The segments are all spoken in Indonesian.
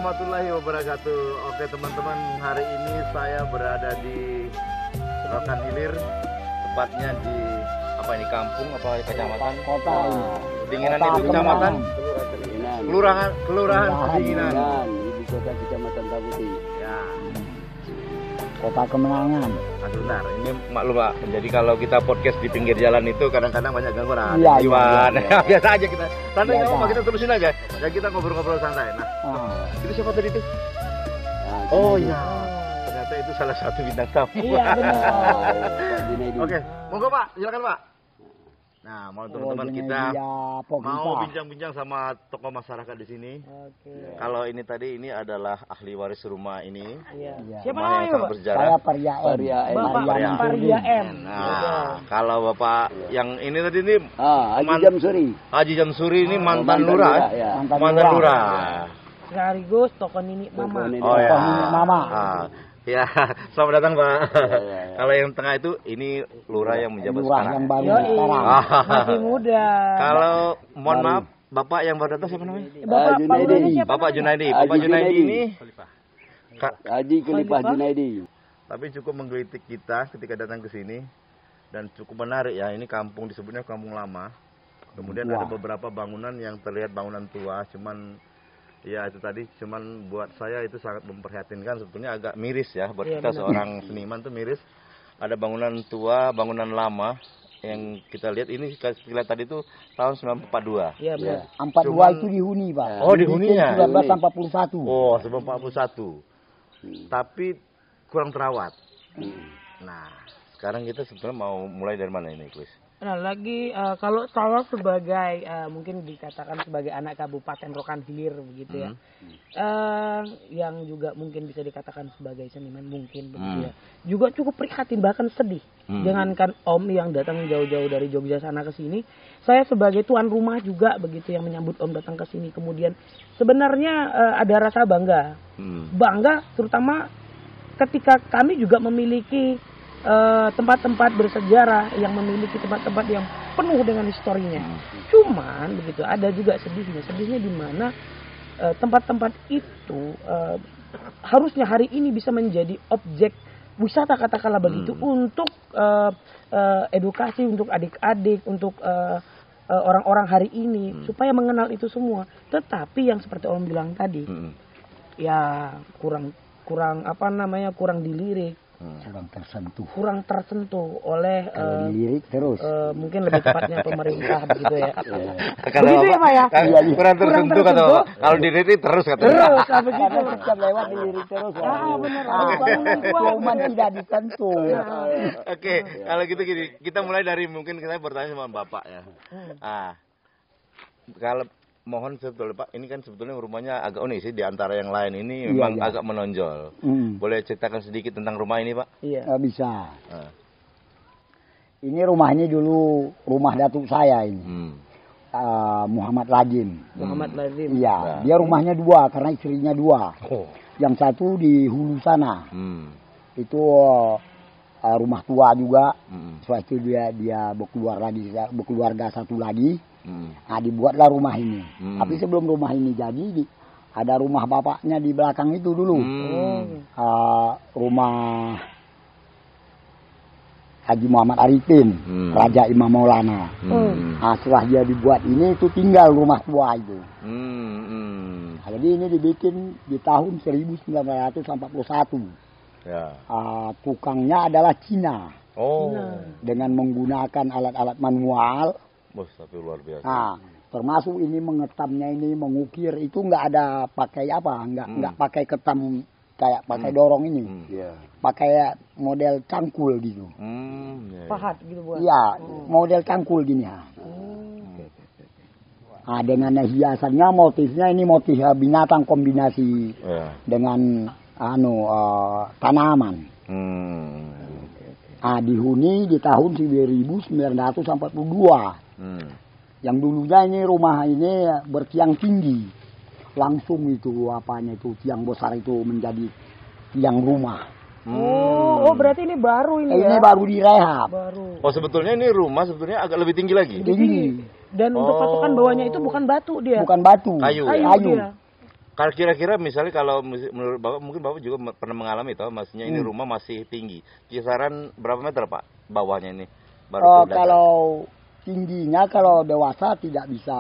warahmatullahi wabarakatuh. Oke teman-teman, hari ini saya berada di Rokan Hilir, tepatnya di apa ini, kampung apa kecamatan? Kota. Dinginan itu kecamatan? Kelurahan Dinginan. Ibu kota kecamatan Tabuti. Ya. Kota Kemenangan. Nah, sebentar, ini maklum Pak. Jadi kalau kita podcast di pinggir jalan itu kadang-kadang banyak gangguan. Iya, Iwan. iya. Biasa aja kita. Santai nggak Biasa. apa-apa, kita terusin aja. Ya kita ngobrol-ngobrol santai. Nah, itu siapa tadi itu? Oh iya. Ternyata itu salah satu bintang tamu. Iya benar. Oke, monggo Pak, silakan Pak. Nah, mau teman-teman kita mau bincang-bincang sama tokoh masyarakat di sini. Oke. Kalau ini tadi ini adalah ahli waris rumah ini. Iya. Iya. Siapa Rumah yang namanya, sangat Pak? bersejarah. Saya Parya M. Bapak Parya. Parya M. Nah, kalau Bapak yang ini tadi ini Haji Jamsuri. Haji Jamsuri ini mantan mantan lurah. lurah, ya. Mantan lurah. Sekaligus tokoh Nini Mama. Oh ya. Tokoh Nini Mama. Ya, selamat datang Pak. Ya. Kalau yang tengah itu ini lurah yang menjabat Lurah sekarang. yang baru Yoi. sekarang. Masih muda. Kalau mohon maaf, Bapak yang baru datang siapa namanya? Bapak Junaidi. panggilannya siapa? Bapak namanya? Junaidi. Haji Bapak Junaidi Junaidi. ini Haji Khalifah Junaidi. tapi cukup menggelitik kita ketika datang ke sini dan cukup menarik ya. Ini kampung disebutnya kampung lama. Kemudian Tua. ada beberapa bangunan yang terlihat bangunan tua, cuman ya itu tadi cuman buat saya itu sangat memprihatinkan, sebetulnya agak miris ya buat Iya, kita benar. seorang seniman tuh miris. Ada bangunan tua, bangunan lama yang kita lihat ini kita tadi itu tahun 1942. Iya benar. 42 Cuman- itu dihuni, Pak. Oh, dihuninya. 1941. Oh, 1941. Tapi kurang terawat. Nah, sekarang kita sebetulnya mau mulai dari mana ini, Chris? Nah lagi kalau saya sebagai mungkin dikatakan sebagai anak Kabupaten Rokan Hilir begitu ya, yang juga mungkin bisa dikatakan sebagai seniman mungkin begitu ya, juga cukup prihatin bahkan sedih. Jangankan Om yang datang jauh-jauh dari Jogja sana ke sini, saya sebagai tuan rumah juga begitu yang menyambut Om datang ke sini. Kemudian sebenarnya ada rasa bangga, terutama ketika kami juga memiliki tempat-tempat bersejarah yang memiliki tempat-tempat yang penuh dengan historinya. Cuman begitu ada juga sedihnya. Sedihnya di mana tempat-tempat itu harusnya hari ini bisa menjadi objek wisata katakanlah begitu untuk edukasi untuk adik-adik, untuk orang-orang hari ini supaya mengenal itu semua. Tetapi yang seperti Om bilang tadi, ya kurang apa namanya, kurang dilirik. Kurang tersentuh oleh Kalau dilirik terus. mungkin lebih tepatnya pemerintah begitu ya. Kalau Begitu ya, Pak ya? kurang tersentuh kata Bapak. Kalau dilirik terus katanya. Terus begitu. Karena setiap lewat dilirik terus. Benar. Bangunan tua cuman tidak disentuh. Oke, kalau gitu gini, kita mulai dari mungkin kita bertanya sama Bapak ya. Kalau mohon sebetulnya Pak, ini kan sebetulnya rumahnya agak unik sih di antara yang lain ini, memang agak menonjol. Boleh ceritakan sedikit tentang rumah ini Pak? Iya. Bisa. Ini rumah ini dulu rumah datuk saya ini. Muhammad Lazim. Muhammad Lazim. Iya, dia rumahnya dua karena istrinya dua. Yang satu di hulu sana. Itu rumah tua juga. Setelah itu dia berkeluarga satu lagi. Nah, dibuatlah rumah ini. Tapi sebelum rumah ini jadi, ada rumah bapaknya di belakang itu dulu. Rumah Haji Muhammad Arifin, Raja Imam Maulana. Nah, setelah dia dibuat ini, itu tinggal rumah tua itu. Nah, jadi ini dibikin di tahun 1941. Ya. Tukangnya adalah Cina. Oh. Dengan menggunakan alat-alat manual. Bos, tapi luar biasa. Nah, termasuk ini mengetamnya ini, mengukir itu nggak ada pakai apa, nggak pakai ketam kayak pakai dorong ini, pakai model cangkul gitu. Pahat gitu buat. Iya, model cangkul gini ya. Nah, dengan hiasannya motifnya ini motif binatang kombinasi dengan tanaman. Nah, dihuni di tahun 1942. Yang dulunya ini rumah ini bertiang tinggi, langsung itu apanya itu tiang besar itu menjadi tiang rumah. Oh, berarti ini baru ini ya? Ini baru direhab. Baru. Oh, sebetulnya ini rumah sebetulnya agak lebih tinggi lagi. Tinggi. Dan untuk patokan bawahnya itu bukan batu dia. Bukan batu. Kayu. Kayu dia. Kalau kira-kira misalnya kalau menurut Bapak, mungkin Bapak juga pernah mengalami toh, maksudnya ini rumah masih tinggi. Kisaran berapa meter Pak bawahnya ini? Kalau tingginya kalau dewasa tidak bisa.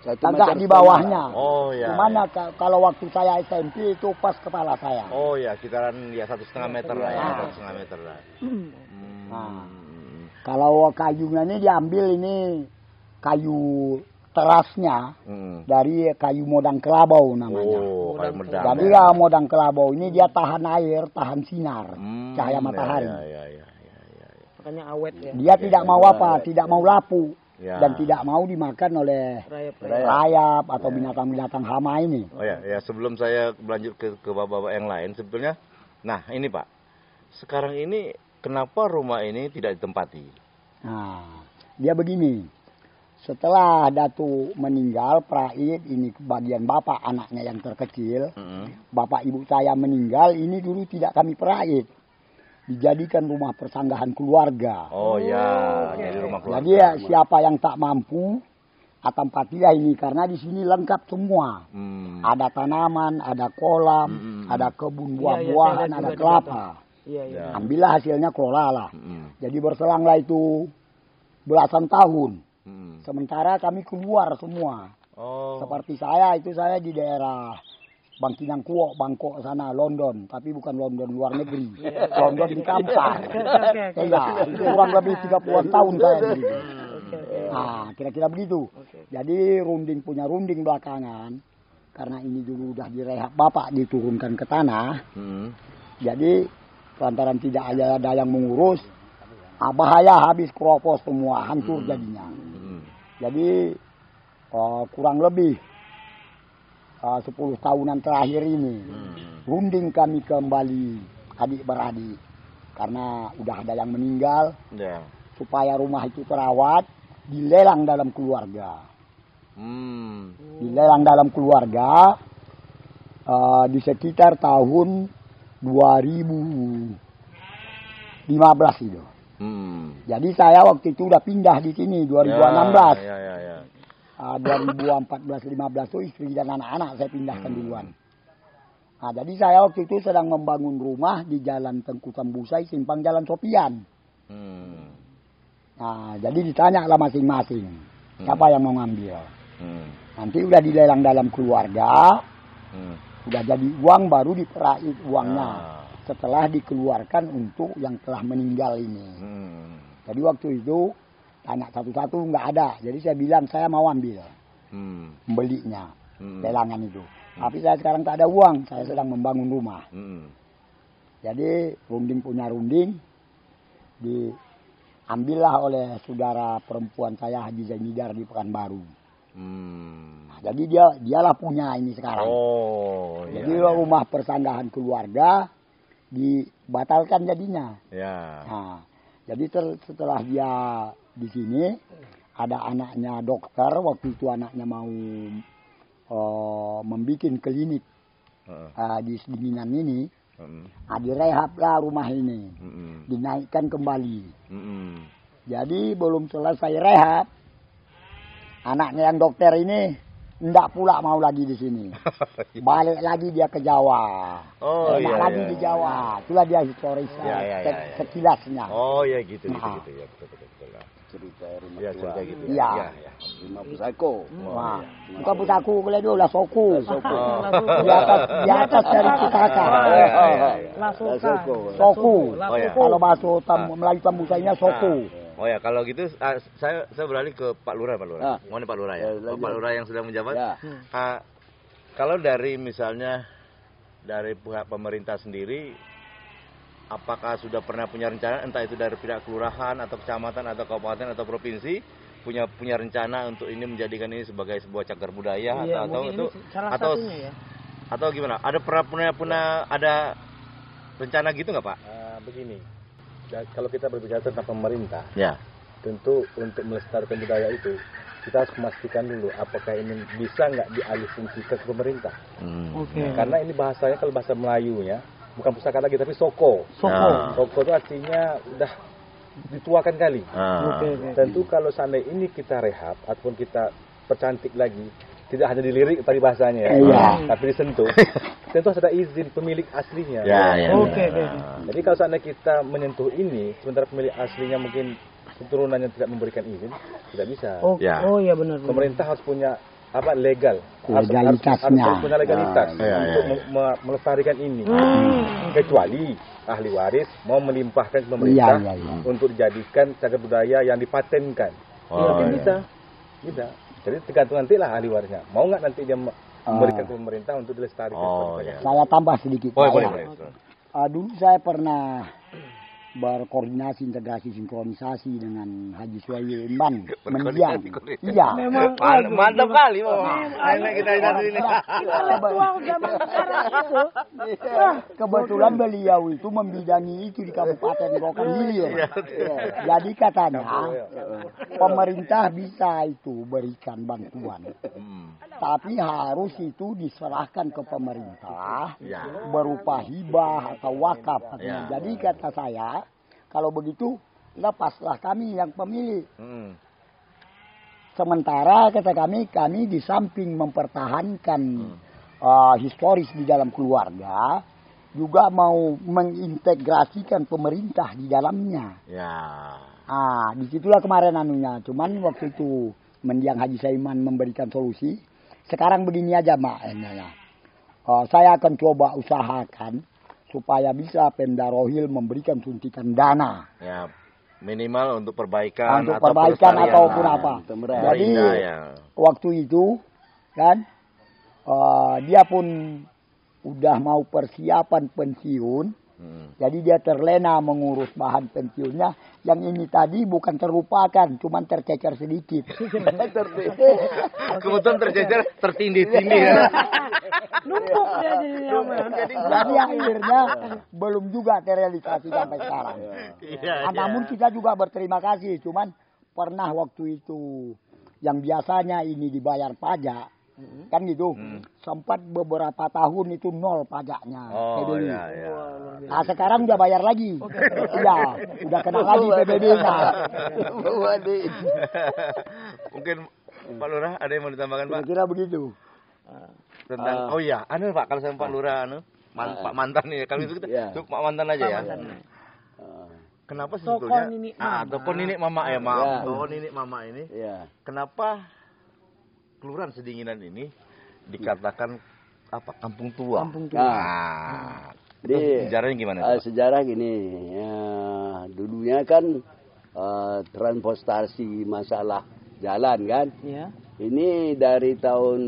Agak di bawahnya. Oh ya. Cuman kalau waktu saya SMP itu pas kepala saya. Oh ya, kisaran ya 1,5 meter lah ya, 1,5 meter lah. Nah, kalau kayunya ini diambil ini kayu terasnya dari kayu modang kelabau namanya. Oh, kayu modang. Jadi ya modang kelabau ini dia tahan air, tahan sinar, cahaya matahari. Ya. Makanya awet ya. Dia tidak mau tidak mau lapu dan tidak mau dimakan oleh rayap atau binatang-binatang hama ini. Oh ya, sebelum saya berlanjut ke bapak-bapak yang lain sebetulnya. Nah, ini Pak. Sekarang ini kenapa rumah ini tidak ditempati? Nah, dia begini. Setelah Datu meninggal, Praid ini bagian bapak anaknya yang terkecil. Bapak ibu saya meninggal, ini dulu tidak kami Praid. Dijadikan rumah persanggahan keluarga. Oh ya, jadi rumah keluarga. Jadi ya, siapa yang tak mampu, tempatilah ini karena di sini lengkap semua. Ada tanaman, ada kolam, ada kebun buah-buahan, ada kelapa. Ambillah hasilnya, kelolalah. Jadi berselanglah itu belasan tahun. Sementara kami keluar semua. Seperti saya di daerah Bangkinang Kuok, Bangkok sana, London. Tapi bukan London luar negeri. London di Kampar. Iya, itu kurang lebih 30-an tahun saya di situ. Nah, kira-kira begitu. Jadi punya runding belakangan. Karena ini dulu udah direhab bapak, diturunkan ke tanah. Jadi lantaran tidak ada yang mengurus, bahaya, habis keropos semua, hancur jadinya. Jadi kurang lebih 10 tahunan terakhir ini runding kami kembali adik beradik karena udah ada yang meninggal. Supaya rumah itu terawat, dilelang dalam keluarga. Dilelang dalam keluarga di sekitar tahun 2015 itu. Jadi saya waktu itu udah pindah di sini 2016. 2014-15 itu istri dan anak-anak saya pindahkan duluan. Nah, jadi saya waktu itu sedang membangun rumah di Jalan Tengku Sambusai, simpang Jalan Sopian. Nah, jadi ditanyalah masing-masing siapa yang mau ngambil. Nanti udah dilelang dalam keluarga, udah jadi uang baru diperait uangnya. Setelah dikeluarkan untuk yang telah meninggal ini. Jadi waktu itu tanya satu-satu nggak ada. Jadi saya bilang saya mau ambil belinya lelangan itu. Tapi saya sekarang tak ada uang. Saya sedang membangun rumah. Jadi runding punya runding diambillah oleh saudara perempuan saya Haji Zainidar di Pekanbaru. Nah, jadi dialah punya ini sekarang. Jadi rumah persanggahan keluarga dibatalkan jadinya. Nah, jadi setelah dia di sini ada anaknya dokter, waktu itu anaknya mau membuat klinik di Sedinginan ini. Direhab lah rumah ini, dinaikkan kembali. Jadi belum selesai rehab, anaknya yang dokter ini enggak pula mau lagi di sini. Balik lagi dia ke Jawa. Lagi di Jawa. Itulah dia historis sekilasnya. Gitu. Ya, betul. Cerita rumah cerita gitu. Iya. Rumah pusako. Bukan pusako, kalau itu lah soku. Di atas dari pusaka. Soku. Kalau bahasa Melayu Tambusainya soku. Kalau gitu saya beralih ke Pak Lurah. Mohon Pak Lurah ya. Pak Lurah yang sedang menjabat. Kalau dari misalnya dari pihak pemerintah sendiri, apakah sudah pernah punya rencana, entah itu dari pihak kelurahan atau kecamatan atau kabupaten atau provinsi, punya rencana untuk ini menjadikan ini sebagai sebuah cagar budaya atau gimana? Ada pernah ada rencana gitu nggak Pak? Begini. Kalau kita berbicara tentang pemerintah, tentu untuk melestarikan budaya itu kita harus memastikan dulu apakah ini bisa nggak dialihfungsikan ke pemerintah. Karena ini bahasanya kalau bahasa Melayunya bukan pusaka lagi tapi soko. Soko itu artinya udah dituakan kali. Tentu kalau seandainya ini kita rehab ataupun kita percantik lagi, tidak hanya dilirik tadi bahasanya ya, tapi disentuh. Tentu harus ada izin pemilik aslinya. Oke. Jadi kalau seandainya kita menyentuh ini, sementara pemilik aslinya mungkin keturunannya tidak memberikan izin, tidak bisa. Oh iya benar. Pemerintah harus punya legalitasnya. Harus punya legalitas untuk melestarikan ini. Kecuali ahli waris mau melimpahkan ke pemerintah untuk dijadikan cagar budaya yang dipatenkan. Bisa. Jadi tergantung nanti lah ahli warisnya. Mau nggak nanti dia memberikan ke pemerintah untuk dilestarikan. Saya tambah sedikit. Boleh. Dulu saya pernah berkoordinasi, integrasi, sinkronisasi dengan Haji Suhaili Imban Mendiang. Iya. Mantap kali, enak kita ini. Kebetulan beliau itu membidangi itu di Kabupaten Rokan Hilir. Jadi katanya pemerintah bisa itu berikan bantuan, tapi harus itu diserahkan ke pemerintah berupa hibah atau wakaf. Jadi kata saya, kalau begitu lepaslah kami yang pemilik. Sementara kata kami di samping mempertahankan historis di dalam keluarga, juga mau mengintegrasikan pemerintah di dalamnya. Disitulah kemarin anunya. Cuman waktu itu Mendiang Haji Saiman memberikan solusi. Sekarang begini aja Mbak. Saya akan coba usahakan supaya bisa Pemda Rohil memberikan suntikan dana. Minimal untuk perbaikan ataupun apa. Jadi waktu itu kan dia pun udah mau persiapan pensiun. Jadi dia terlena mengurus bahan pensiunnya. Yang ini tadi bukan terlupakan, cuman tercecer sedikit. Kebetulan tercecer, tertindih-tindih. Numpuk dia jadi akhirnya belum juga terrealisasi sampai sekarang. Namun kita juga berterima kasih. Cuman pernah waktu itu yang biasanya ini dibayar pajak, kan gitu, sempat beberapa tahun itu nol pajaknya. Nah sekarang udah bayar lagi. Udah kena lagi PBB-nya. Mungkin Pak Lurah ada yang mau ditambahkan Pak? Kira-kira begitu. Tentang Pak, kalau saya Pak Lurah Pak mantan nih, kalau itu kita Pak mantan aja ya. Kenapa sebetulnya ataupun nenek mama nenek mama ini kenapa Kelurahan Sedinginan ini dikatakan kampung tua? Jadi sejarahnya gimana? Sejarah gini, dulunya kan transportasi masalah jalan kan. Ini dari tahun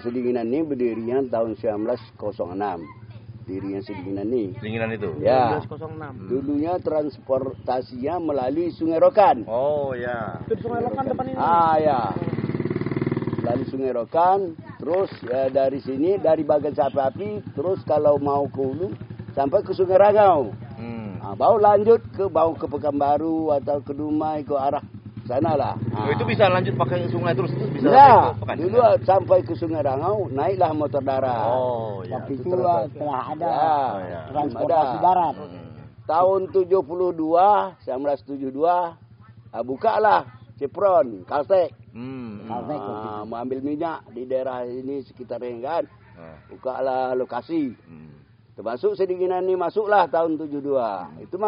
Sedinginan ini berdirinya tahun 1906. Dirinya Sedinginan ini. Sedinginan itu. 1906. Dulunya transportasinya melalui Sungai Rokan. Itu Sungai Rokan depan ini. Melalui Sungai Rokan, terus dari sini dari Bagan Sapi, terus kalau mau ke hulu sampai ke Sungai Rangau. Baru lanjut ke Pekanbaru atau ke Dumai ke arah sana lah. Itu bisa lanjut pakai sungai terus bisa. Dulu sampai ke Sungai Rangau naiklah motor darat. Waktu itu telah ada transportasi darat. Tahun 1972 bukalah Cepron, Kaltek. Mau ambil minyak di daerah ini sekitar kan. Bukalah lokasi. Termasuk Sedinginan ini masuklah tahun 72. Itu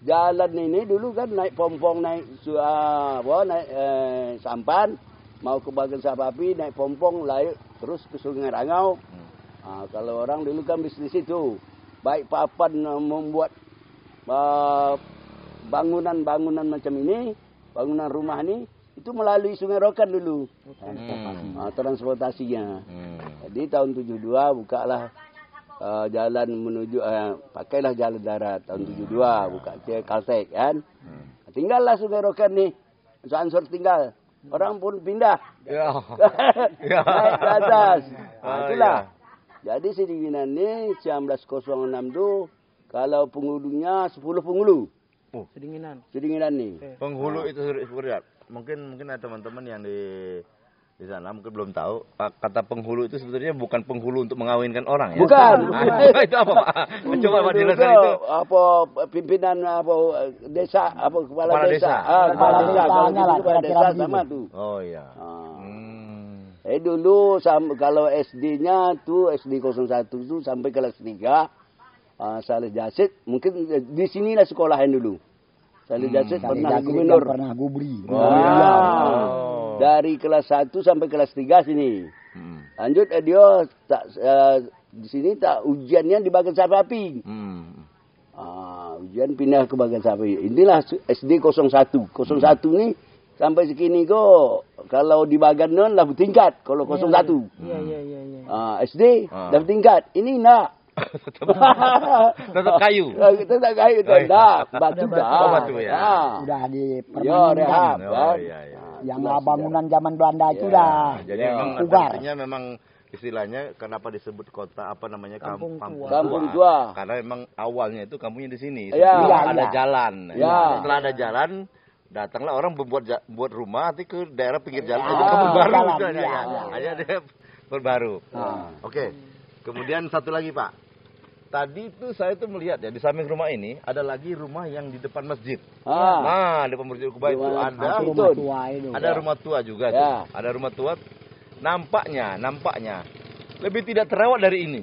jalan ini dulu kan naik pompong, naik sampan, mau ke Bagan Sapi, naik pompong, terus ke Sungai Rangau. Kalau orang dulu kan bisnis itu, baik papan membuat bangunan macam ini, bangunan rumah ini, itu melalui Sungai Rokan dulu. Transportasinya. Jadi tahun 72 bukalah jalan menuju pakailah jalan darat tahun 72 buka Kaltek kan. Tinggallah Sungai Rokan nih. Ansor tinggal. Orang pun pindah. Naik ke atas. Itulah. Jadi Sedinginan ini 1906 tuh kalau penghulunya 10 penghulu. Sedinginan nih. Penghulu itu mungkin ada teman-teman yang di di sana mungkin belum tahu kata penghulu itu sebetulnya bukan penghulu untuk mengawinkan orang ya. Bukan. Itu apa Pak? Coba Pak jelaskan itu. Apa pimpinan apa desa apa kepala desa. Kepala desa sama tuh. Oh iya. Dulu kalau SD-nya tuh SD 01 tuh sampai kelas 3 Saleh Jasid mungkin di sinilah sekolahan dulu. Saleh Jasid pernah gubernur. Pernah gubri. Dari kelas 1 sampai kelas 3 sini. Lanjut dia di sini ujiannya di Bagan Sapi. Ujian pindah ke Bagan Sapi. Inilah SD 01. 01 ini sampai segini kok. Kalau di Bagan non lah tingkat. Kalau 01. SD dah tingkat. Ini enggak. Tetap kayu. Tetap kayu itu enggak. Batu dah. Batu ya. Udah di permanenkan. Yang bangunan zaman Belanda itu dah. Jadi memang artinya memang istilahnya kenapa disebut kota apa namanya kampung tua. Karena memang awalnya itu kampungnya di sini. Ada jalan. Setelah ada jalan datanglah orang buat rumah nanti ke daerah pinggir jalan jadi kampung baru hanya dia berbaru. Oke. Kemudian satu lagi Pak. Tadi itu saya tuh melihat ya di samping rumah ini ada lagi rumah yang di depan masjid. Nah, di depan masjid Kuba itu ada rumah tua juga tuh. Ada rumah tua. Nampaknya lebih tidak terawat dari ini.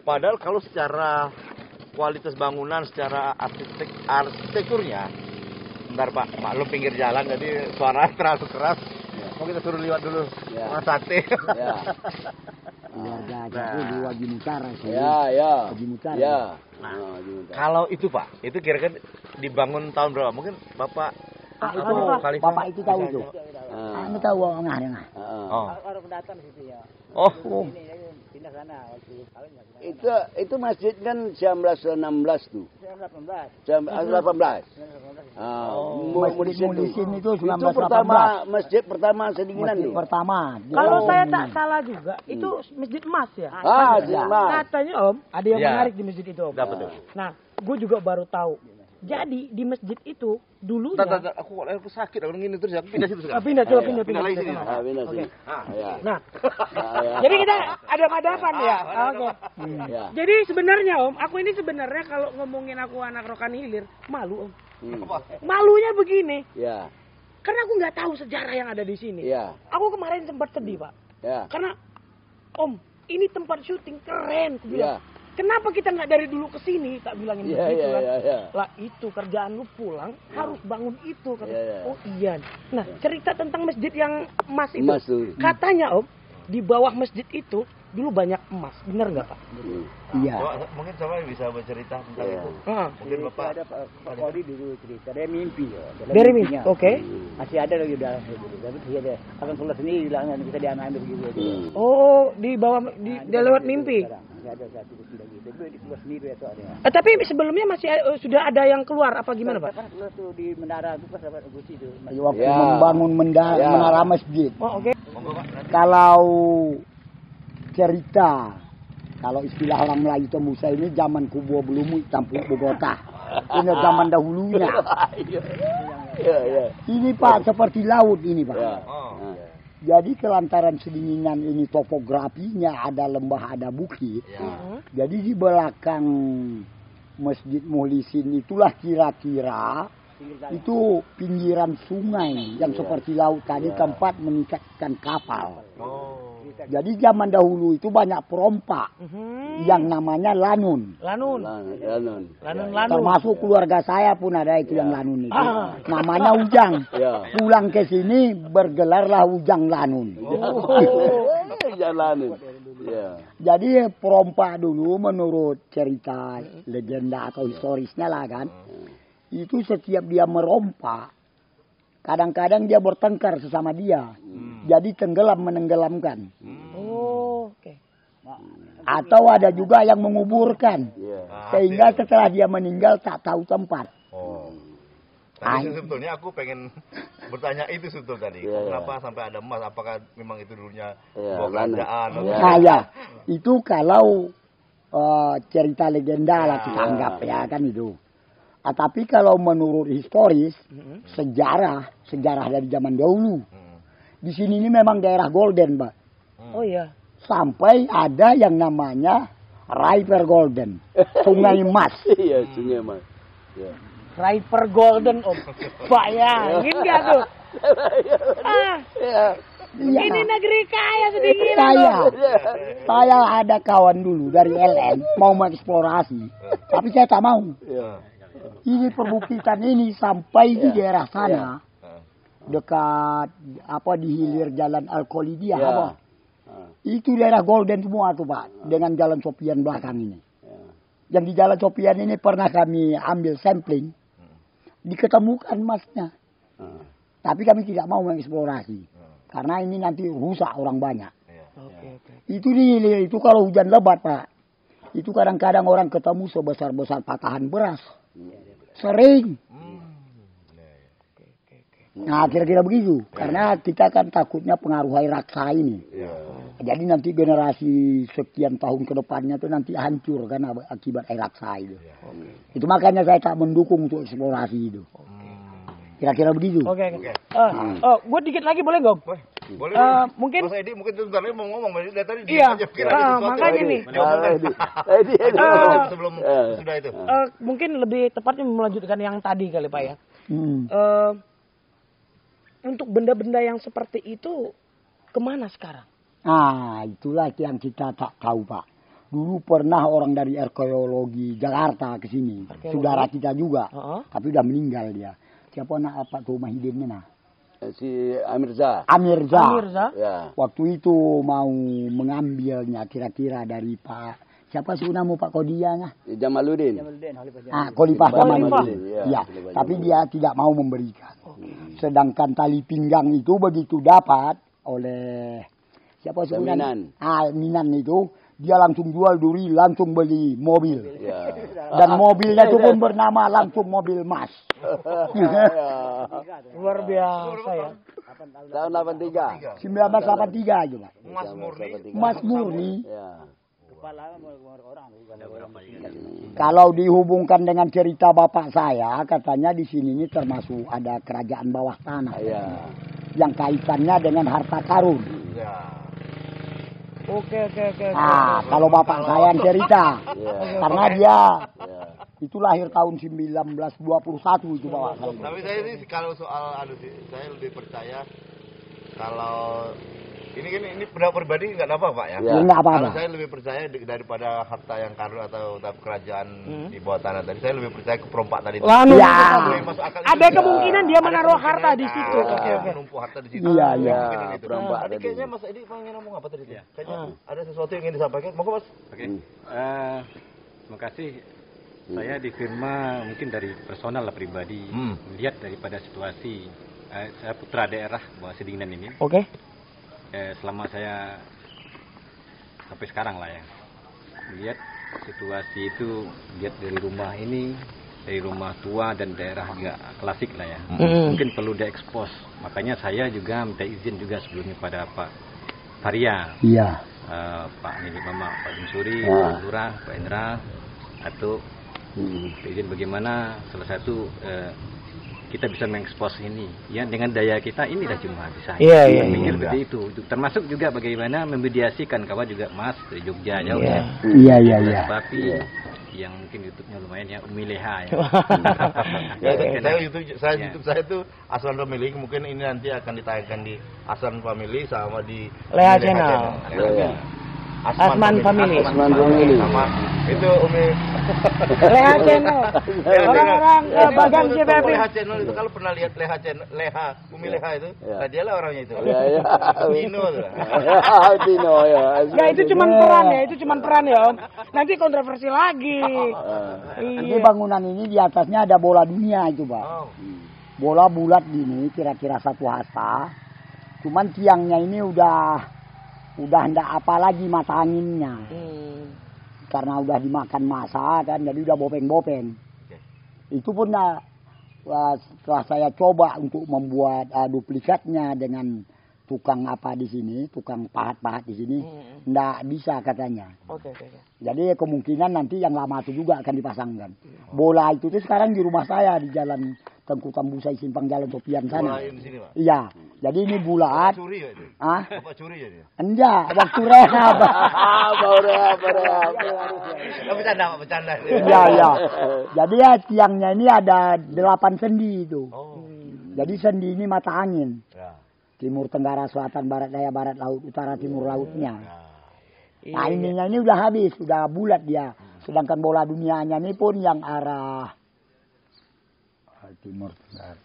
Padahal kalau secara kualitas bangunan, secara arsitekturnya, bentar Pak, maklum pinggir jalan jadi suara terlalu keras. Mau kita suruh lihat dulu sate. Di Wajib Utara. Kalau itu Pak, itu kira-kira dibangun tahun berapa? Mungkin Bapak Bapak itu tahu tuh. Anu tahu ngah. Orang datang situ ya. Pindah sana waktu itu masjid kan 1916 tuh. 1918. Mulisin itu 1918. Itu pertama masjid pertama sedinginan tuh. Pertama. Kalau saya tak salah juga, itu masjid emas ya. Masjid emas. Katanya Om, ada yang menarik di masjid itu Om. Betul. Nah, gue juga baru tahu. Jadi di masjid itu dulunya aku sakit aku gini terus aku pindah situ sekarang. Pindah lagi sini. Oke. Nah. Jadi kita ada hadapan ya. Oke. Jadi sebenarnya Om, aku ini sebenarnya kalau ngomongin aku anak Rokan Hilir, malu Om. Malunya begini. Karena aku nggak tahu sejarah yang ada di sini. Aku kemarin sempat sedih, Pak. Karena Om, ini tempat syuting keren, aku bilang. Kenapa kita nggak dari dulu ke sini? Tak bilangin begitu kan. Lah itu kerjaan lu pulang harus bangun itu. Oh iya. Nah cerita tentang masjid yang emas itu. Katanya Om, di bawah masjid itu dulu banyak emas. Bener nggak Pak? Iya. Mungkin coba bisa bercerita tentang itu. Mungkin Bapak. Ada Pak Kodi dulu cerita. Dari mimpi. Dari mimpi. Oke. Masih ada lagi dalam itu. Tapi dia ada. Akan keluar sini bilang bisa diambil begitu. Oh di bawah dia lewat mimpi. Ada satu sudah gitu. Itu keluar sendiri itu ada. Tapi sebelumnya masih sudah ada yang keluar apa gimana Pak? Kan keluar tuh di menara itu pas dapat Gusti itu. Waktu membangun menara masjid. Oh oke. Kalau cerita, kalau istilah orang Melayu Tembusa ini zaman Kubo belum campur Bogota. Ini zaman dahulunya. Ini Pak seperti laut ini Pak. Jadi kelantaran sedinginan ini topografinya ada lembah ada bukit. Jadi di belakang Masjid Muhlisin itulah kira-kira itu pinggiran sungai yang seperti laut tadi tempat meningkatkan kapal. Jadi zaman dahulu itu banyak perompak yang namanya lanun. Lanun. Termasuk keluarga saya pun ada itu yang lanun itu. Namanya Ujang. Pulang ke sini bergelarlah Ujang Lanun. Ujang Lanun. Jadi perompak dulu menurut cerita legenda atau historisnya lah kan. Itu setiap dia merompak, kadang-kadang dia bertengkar sesama dia. Jadi menenggelamkan. Oke. Atau ada juga yang menguburkan. Sehingga setelah dia meninggal tak tahu tempat. Tadi sebetulnya aku pengen bertanya itu sebetulnya tadi. Kenapa sampai ada emas? Apakah memang itu dulunya kerajaan? Itu kalau cerita legenda lah kita anggap ya kan itu. Tapi kalau menurut historis, sejarah dari zaman dahulu, Di sini ini memang daerah golden, Pak. Oh iya. Sampai ada yang namanya River Golden, Sungai Emas. Iya, Sungai Emas. Ya. River Golden, Om. Bayangin nggak tuh? Ini negeri kaya sedikit. Saya ada kawan dulu dari LN mau mengeksplorasi, tapi saya tak mau. Ini perbukitan ini sampai di daerah sana, dekat di hilir Jalan Al-Kholidiah, apa? Itu daerah golden semua tuh, Pak, dengan Jalan Sopian belakang ini. Yang di Jalan Sopian ini pernah kami ambil sampling, diketemukan emasnya. Tapi kami tidak mau mengeksplorasi. Karena ini nanti rusak orang banyak. Itu di hilir itu kalau hujan lebat, Pak. Itu kadang-kadang orang ketemu sebesar-besar patahan beras. Sering. Nah, kira-kira begitu. Karena kita kan takutnya pengaruh air raksa ini. Jadi nanti generasi sekian tahun ke depannya itu nanti hancur karena akibat air raksa itu. Itu makanya saya tak mendukung untuk eksplorasi itu. Kira-kira begitu. Oke. Gue dikit lagi boleh nggak? Boleh. Mungkin. Mas Edi mungkin sebentar lagi mau ngomong, dari tadi iya. Dia kira Makanya nih. Sebelum sudah itu. Mungkin lebih tepatnya melanjutkan yang tadi kali, Pak ya. Untuk benda-benda yang seperti itu kemana sekarang? Nah, itulah yang kita tak tahu, Pak. Dulu pernah orang dari arkeologi Jakarta ke sini. Saudara kita juga. Tapi udah meninggal dia. Siapa nak apa tuh Mahidin nah? Si Amirza. Ya. Waktu itu mau mengambilnya kira-kira dari Pak siapa sih nama Pak Kodianya? Jamaluddin. Khalifah Jamaluddin. Ya. Tapi dia tidak mau memberikan. Sedangkan tali pinggang itu begitu dapat oleh siapa sih Minan. Minan itu dia langsung jual duri, langsung beli mobil. Ya. Dan mobilnya itu pun bernama langsung mobil emas. Luar biasa ya. Tahun 83. 1983 aja, Pak. Emas murni. Ya. Kalau dihubungkan dengan cerita bapak saya, katanya di sini ini termasuk ada kerajaan bawah tanah. Ya. Yang kaitannya dengan harta karun. Ya. Oke. Kalau bapak saya yang cerita, karena dia itu lahir tahun 1921 itu bapak saya. Tapi saya sih kalau soal saya lebih percaya kalau ini pendapat pribadi nggak apa-apa, Pak ya. Nggak apa-apa. Kalau saya lebih percaya daripada harta yang karun atau kerajaan di bawah tanah tadi, saya lebih percaya ke perompak tadi. Ada kemungkinan dia menaruh harta di situ. Menumpuk harta di situ. Iya. Perompak tadi kayaknya Mas Edi pengen ngomong apa tadi? Kayaknya ada sesuatu yang ingin disampaikan. Monggo, Mas. Oke. Terima kasih. Saya di firma mungkin dari personal lah pribadi melihat daripada situasi saya putra daerah Bawah Sedinginan ini. Oke. Selama saya sampai sekarang lah ya lihat situasi itu, lihat dari rumah ini, dari rumah tua dan daerah juga klasik lah ya, mungkin perlu diekspos. Makanya saya juga minta izin juga sebelumnya pada Pak Faria, Pak Milik Mama, Pak Jumsuri, Pak Lurah, Pak Indra, atau izin bagaimana salah satu kita bisa mengekspos ini ya dengan daya kita ini dah cuma bisa. Iya. Seperti itu. Termasuk juga bagaimana memediasikan kawan juga Mas dari Jogja jauh ya. Iya. Tapi yang mungkin YouTube-nya lumayan ya Umi Leha ya. YouTube saya itu Aslan Family, mungkin ini nanti akan ditayangkan di Aslan Family sama di Leha Channel. Asman Family. Sama itu Umi Leha Channel. Orang-orang bagang CPP. Leha Channel itu kalau pernah lihat Umi Leha itu, dia lah orangnya itu. Dino tuh. Dino ya. Enggak, itu cuman peran ya, Om. Nanti kontroversi lagi. Ini bangunan ini di atasnya ada bola dunia itu, Pak. Bola bulat gini, kira-kira 1 hasta. Cuman tiangnya ini udah enggak apa lagi mata anginnya. Karena udah dimakan masa kan, jadi udah bopeng-bopeng. Itu pun setelah saya coba untuk membuat duplikatnya dengan tukang apa di sini, tukang pahat-pahat di sini, enggak bisa katanya. Jadi kemungkinan nanti yang lama itu juga akan dipasangkan. Bola itu tuh sekarang di rumah saya di Jalan Tengku Tambusai Simpang Jalan Sopian sana. Bola di sini, Pak? Iya. Jadi ini bulat. Bapak curi ya itu? Ah? Bapak curi ya dia? Enggak, waktu rehab. Mau rehab. Bercanda, Pak, bercanda. Iya. Jadi ya tiangnya ini ada 8 sendi itu. Oh. Jadi sendi ini mata angin. Ya. Timur Tenggara, Selatan, Barat Daya, Barat Laut, Utara, Timur Lautnya. Nah Iya. ininya ini udah habis, udah bulat dia. Sedangkan bola dunianya ini pun yang arah timur,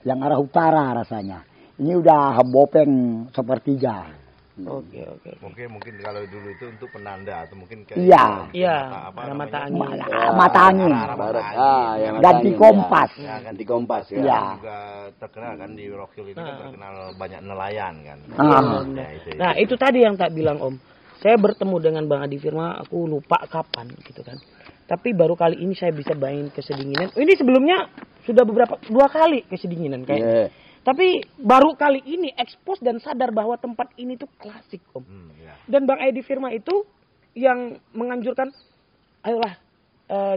yang arah utara rasanya. Ini udah bopeng sepertiga. Oke. Mungkin kalau dulu itu untuk penanda atau mungkin kayak Iya. Mata angin. Mata angin. Ganti kompas. Ya, ganti kompas ya. Iya. Juga terkenal kan di Rock Hill itu kan terkenal banyak nelayan kan. Nah, itu tadi yang tak bilang Om. Saya bertemu dengan Bang Adi Firma, aku lupa kapan gitu kan. Tapi baru kali ini saya bisa main ke Sedinginan. Ini sebelumnya sudah 2 kali ke Sedinginan kayaknya. Tapi baru kali ini ekspos dan sadar bahwa tempat ini tuh klasik Om. Dan Bang Adi Firma itu yang menganjurkan, ayolah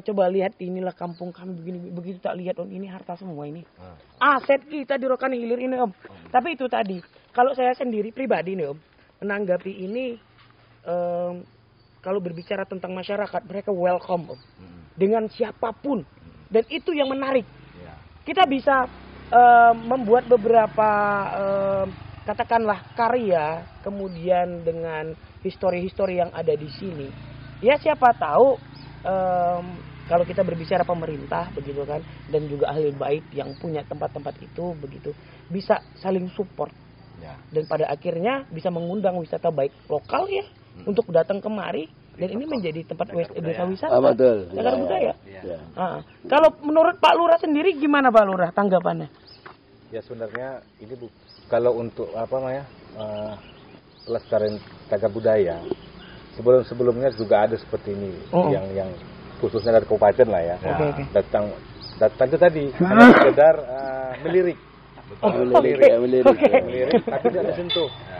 coba lihat inilah kampung kami begini. Begitu tak lihat Om, ini harta semua ini. Aset kita di Rokan Hilir ini Om. Tapi itu tadi, kalau saya sendiri pribadi nih Om, menanggapi ini kalau berbicara tentang masyarakat, mereka welcome Om. Dengan siapapun. Dan itu yang menarik. Kita bisa membuat beberapa katakanlah karya, kemudian dengan histori-histori yang ada di sini. Ya siapa tahu kalau kita berbicara pemerintah begitu kan, dan juga ahli baik yang punya tempat-tempat itu begitu, bisa saling support. Dan pada akhirnya bisa mengundang wisata baik lokal ya untuk datang kemari. Dan ini menjadi tempat desa wisata. Betul. Cagar budaya. Kalau menurut Pak Lurah sendiri gimana Pak Lurah tanggapannya? Ya sebenarnya ini kalau untuk pelestarian cagar budaya sebelumnya juga ada seperti ini yang khususnya dari kabupaten lah ya. Datang itu tadi hanya sekedar melirik. Melirik, tapi tidak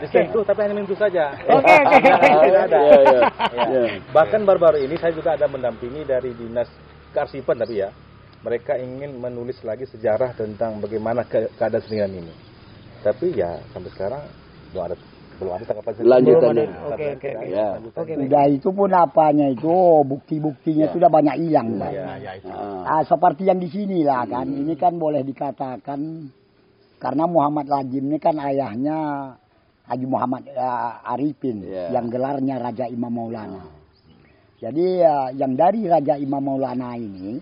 disentuh, tapi hanya menyentuh saja. Tidak ada. Bahkan baru-baru ini saya juga ada mendampingi dari dinas kearsipan tapi ya, mereka ingin menulis lagi sejarah tentang bagaimana keadaan Sedinginan ini. Tapi ya sampai sekarang belum ada tanggapan lanjutannya. Sudah itu pun apanya itu bukti-buktinya sudah banyak hilang. Seperti yang di sini lah kan, ini kan boleh dikatakan. Karena Muhammad Lajim ini kan ayahnya Haji Muhammad Arifin yang gelarnya Raja Imam Maulana. Jadi yang dari Raja Imam Maulana ini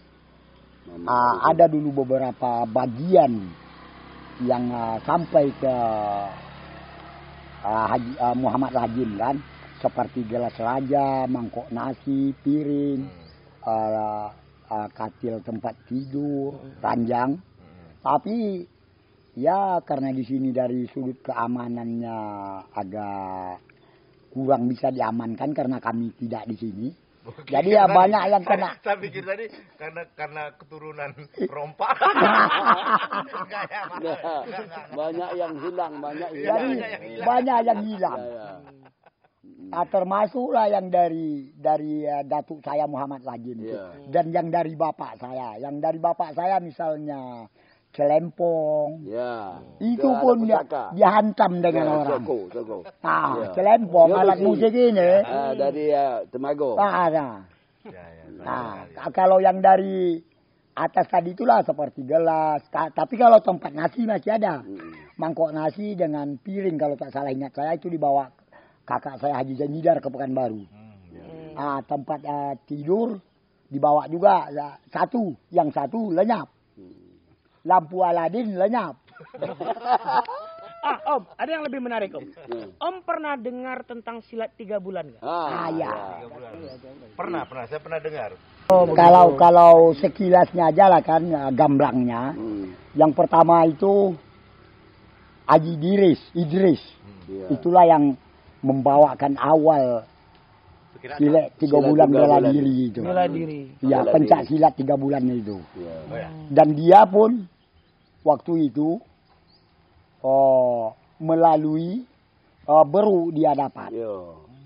ada dulu beberapa bagian yang sampai ke Haji Muhammad Lajim kan, seperti gelas raja, mangkok nasi, piring, katil tempat tidur, ranjang. Tapi ya karena di sini dari sudut keamanannya agak kurang bisa diamankan karena kami tidak di sini. Jadi ya banyak yang kena. Saya pikir tadi karena keturunan rompak. Banyak yang hilang, banyak yang hilang. Termasuklah yang dari datuk saya Muhammad Lajim dan yang dari bapak saya. Yang dari bapak saya misalnya celempong, itu pun dihantam dengan orang. Soko. Celempong alat musik ini. Dari Temago. Kalau yang dari atas tadi itulah seperti gelas. Tapi kalau tempat nasi masih ada. Mangkok nasi dengan piring kalau tak salah ingat saya itu dibawa kakak saya Haji Zanidar ke Pekanbaru. Tempat tidur dibawa juga yang satu lenyap. Lampu Aladin lenyap. Om, ada yang lebih menarik Om. Om pernah dengar tentang silat 3 bulan nggak? Ya. Pernah, saya pernah dengar. Kalau sekilasnya aja lah kan gamblangnya. Yang pertama itu Haji Idris. Itulah yang membawakan awal silat 3 bulan bela diri itu. Bela diri. Ya, pencak silat 3 bulan itu. Dan dia pun waktu itu melalui beru dia dapat.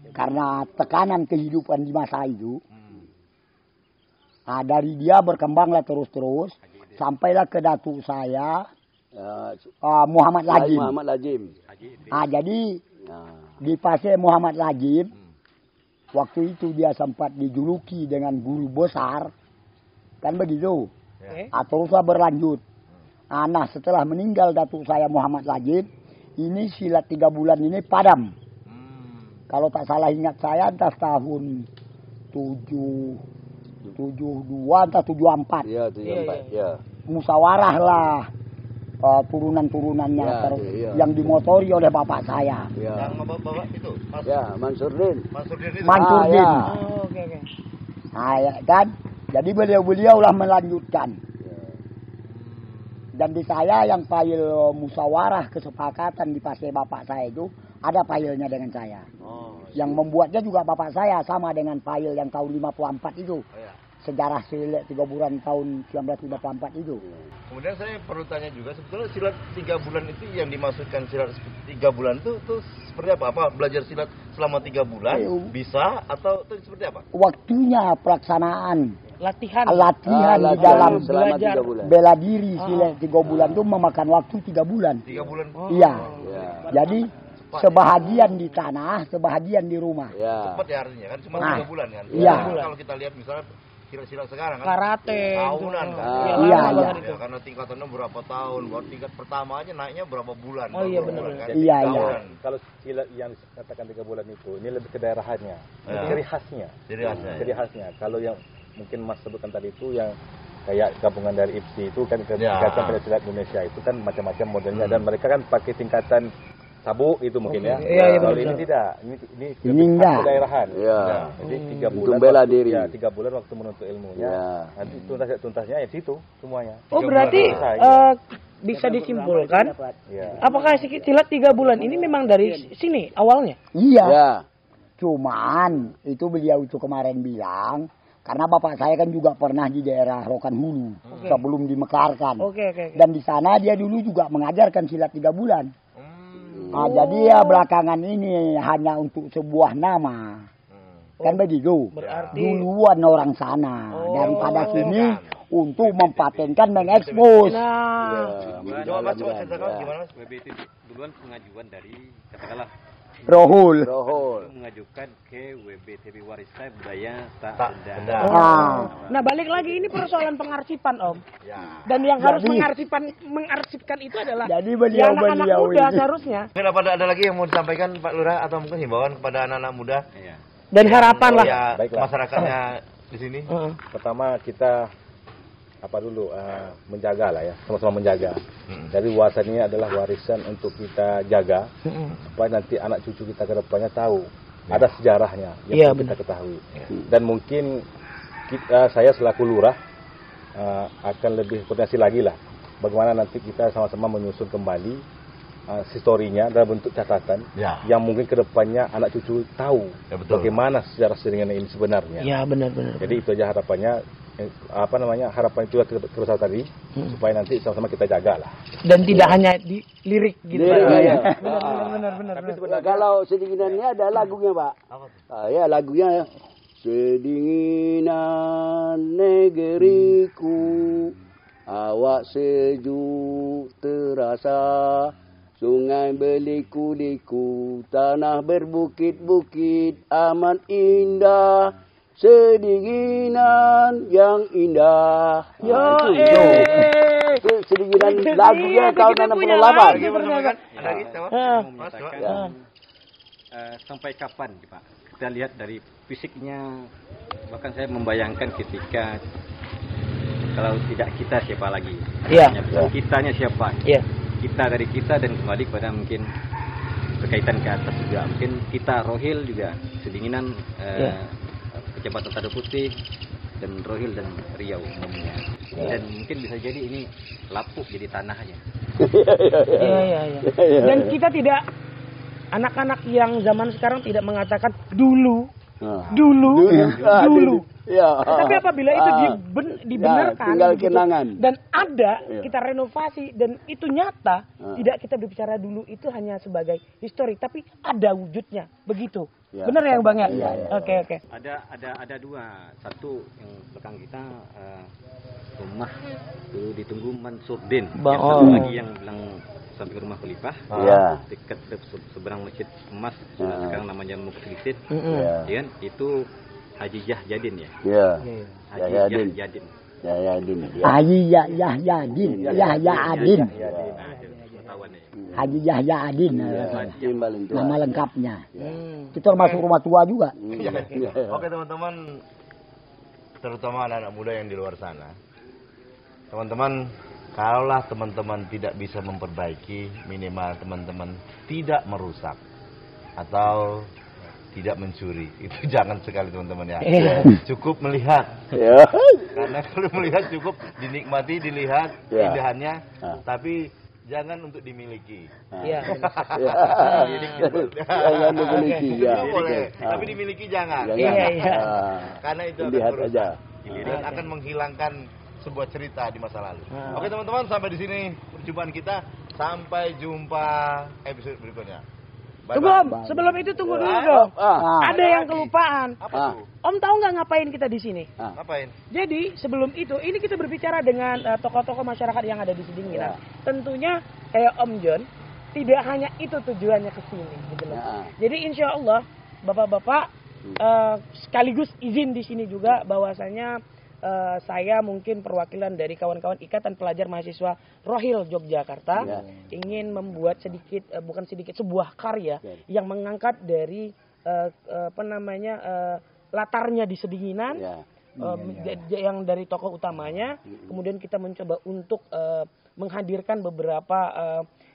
Karena tekanan kehidupan di masa itu. Dari dia berkembanglah terus-terus sampailah ke datuk saya Muhammad Lajim. Muhammad Lajim. Jadi di Pasir Muhammad Lajim, waktu itu dia sempat dijuluki dengan guru besar, kan begitu. Terus berlanjut. Nah, setelah meninggal datuk saya Muhammad Lajim, ini silat 3 bulan ini padam. Kalau tak salah ingat saya entah tahun 72 entah 74. Iya, 74. Ya. Musyawarah lah turunan-turunannya yang dimotori oleh bapak saya. Ya. Yang bapak itu? Mansurdin. Mansurdin. Oke. Nah, ya kan? Jadi beliau lah melanjutkan. Dan di saya yang file musyawarah kesepakatan di Pasir bapak saya itu ada filenya dengan saya. Yang membuatnya juga bapak saya sama dengan file yang tahun 54 itu. Sejarah silat 3 bulan tahun 1954 itu. Kemudian saya perlu tanya juga, sebetulnya silat 3 bulan itu yang dimaksudkan silat 3 bulan itu seperti apa? Apa belajar silat selama 3 bulan bisa atau itu seperti apa? Waktunya pelaksanaan Latihan di dalam belajar bela diri silat 3 bulan itu memakan waktu 3 bulan. 3 bulan. Iya. Jadi sebahagian di tanah, sebahagian di rumah. Cepat ya artinya kan cuma 3 bulan kan. Iya. Kalau kita lihat misalnya silat sekarang kan karate tahunan kan. Iya. Karena tingkatannya berapa tahun, baru tingkat pertama aja naiknya berapa bulan. Iya benar. Kan? Iya. Kalau silat yang dikatakan 3 bulan itu, ini lebih ke daerahannya, ciri khasnya. Ciri khasnya. Kalau yang mungkin Mas sebutkan tadi itu yang kayak gabungan dari IPSI itu kan tingkatan silat Indonesia itu kan macam-macam modelnya dan mereka kan pakai tingkatan sabuk itu mungkin ya. Kalau ini tidak, ini enggak. Kedaerahan. Jadi 3 bulan bela diri. 3 bulan waktu menuntut ilmunya. Nanti tuntasnya di situ semuanya. Berarti bisa disimpulkan apakah silat 3 bulan ini memang dari sini awalnya? Iya. Cuman itu beliau itu kemarin bilang karena bapak saya kan juga pernah di daerah Rokan Hulu sebelum dimekarkan. Dan di sana dia dulu juga mengajarkan silat 3 bulan. Jadi ya belakangan ini hanya untuk sebuah nama. Kan begitu. Berarti duluan orang sana daripada sini untuk mempatenkan mengekspos. Coba ceritakan gimana WB itu duluan pengajuan dari katakanlah Rohul mengajukan ke WBTB Warisan Budaya Tak Benda. Nah balik lagi ini persoalan pengarsipan Om. Dan yang harus mengarsipkan itu adalah anak-anak muda seharusnya. Mungkin ada lagi yang mau disampaikan Pak Lurah atau mungkin himbauan kepada anak-anak muda dan harapan lah masyarakatnya di sini. Pertama kita menjaga lah ya, sama-sama menjaga. Dari warisan ini adalah warisan untuk kita jaga supaya nanti anak cucu kita ke depannya tahu ada sejarahnya yang kita ketahui. Dan mungkin saya selaku lurah akan lebih potensi lagi lah bagaimana nanti kita sama-sama menyusun kembali historinya dalam bentuk catatan yang mungkin ke depannya anak cucu tahu bagaimana sejarah seringan ini sebenarnya. Benar. Jadi itu aja harapannya. Harapan juga kerusakan tadi supaya nanti sama-sama kita jaga lah dan tidak hanya di lirik gitu Pak. Benar. Tapi kalau sedinginannya ada lagunya Pak. Lagunya sedinginan negeriku awak sejuk terasa sungai berliku-liku tanah berbukit-bukit amat indah. Sedinginan yang indah. Sedinginan lagunya tahun 68. Sampai kapan Pak? Kita lihat dari fisiknya, bahkan saya membayangkan ketika kalau tidak kita siapa lagi? Kitanya siapa? Kita dari kita dan kembali pada mungkin berkaitan ke atas juga. Mungkin kita Rohil juga sedinginan. Kecamatan Tado Putih dan Rohil dan Riau umumnya. Dan mungkin bisa jadi ini lapuk jadi tanahnya. Iya. Dan kita tidak anak-anak yang zaman sekarang tidak mengatakan dulu. Tapi apabila itu dibenarkan dan ada kita renovasi dan itu nyata, tidak kita berbicara dulu itu hanya sebagai histori, tapi ada wujudnya begitu. Benar ya Bang ya? Iya. Oke. Ada dua, satu yang belakang kita rumah itu ditunggu Mansurdin. Yang satu lagi yang bilang sampai ke rumah Khalifah. Dekat seberang Masjid Emas. Sekarang namanya Mukrisid. Kan itu Haji Yahyadin ya. Haji Yahyadin. Haji Yahyadin. Yahyadin. Haji Yahyadin. Nama lengkapnya. Itu termasuk rumah tua juga. Oke teman-teman, terutama anak-anak muda yang di luar sana. Teman-teman, kalaulah teman-teman tidak bisa memperbaiki, minimal teman-teman tidak merusak atau tidak mencuri. Itu jangan sekali teman-teman ya. Cukup melihat. Karena kalau melihat cukup dinikmati, dilihat keindahannya, tapi jangan untuk dimiliki. Jangan dimiliki. Boleh, tapi dimiliki jangan. Karena itu akan merusak dan akan menghilangkan sebuah cerita di masa lalu. Oke teman-teman, sampai di sini perjumpaan kita. Sampai jumpa episode berikutnya. Sebelum itu tunggu dulu dong. Ada yang kelupaan. Apa tuh? Om tahu nggak ngapain kita di sini? Ngapain? Jadi sebelum itu, ini kita berbicara dengan tokoh-tokoh masyarakat yang ada di Sedinginan. Tentunya kayak Om John, tidak hanya itu tujuannya ke sini, gitu loh. Jadi insya Allah, bapak-bapak sekaligus izin di sini juga bahwasanya saya mungkin perwakilan dari kawan-kawan Ikatan Pelajar Mahasiswa Rohil Yogyakarta ingin membuat sebuah karya yang mengangkat dari latarnya di Sedinginan, yang dari tokoh utamanya, kemudian kita mencoba untuk menghadirkan beberapa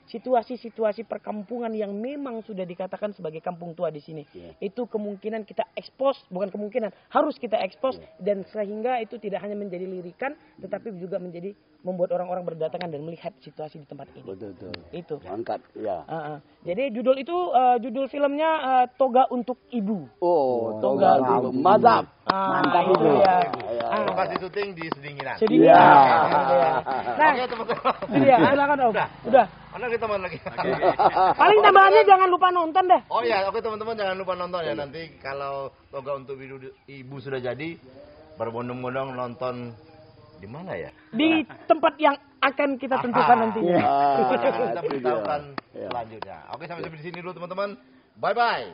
situasi-situasi perkampungan yang memang sudah dikatakan sebagai kampung tua di sini. Itu kemungkinan kita ekspos, bukan kemungkinan, harus kita ekspos, dan sehingga itu tidak hanya menjadi lirikan, tetapi juga menjadi membuat orang-orang berdatangan dan melihat situasi di tempat ini. Betul. Itu. Angkat, Jadi judul filmnya Toga untuk Ibu. Toga untuk Mazhab. Mantap itu ya. Lokasi syuting di Sedinginan. Nah, oke teman-teman. Silakan Om. Udah. Mana kita main lagi? Paling tambahannya jangan lupa nonton deh. Oh iya, oke teman-teman, jangan lupa nonton ya. Nanti kalau Toga untuk Ibu sudah jadi, berbondong-bondong nonton di mana ya? Di tempat yang akan kita tentukan nantinya. Kita beritahukan selanjutnya. Oke, sampai di sini dulu teman-teman. Bye-bye.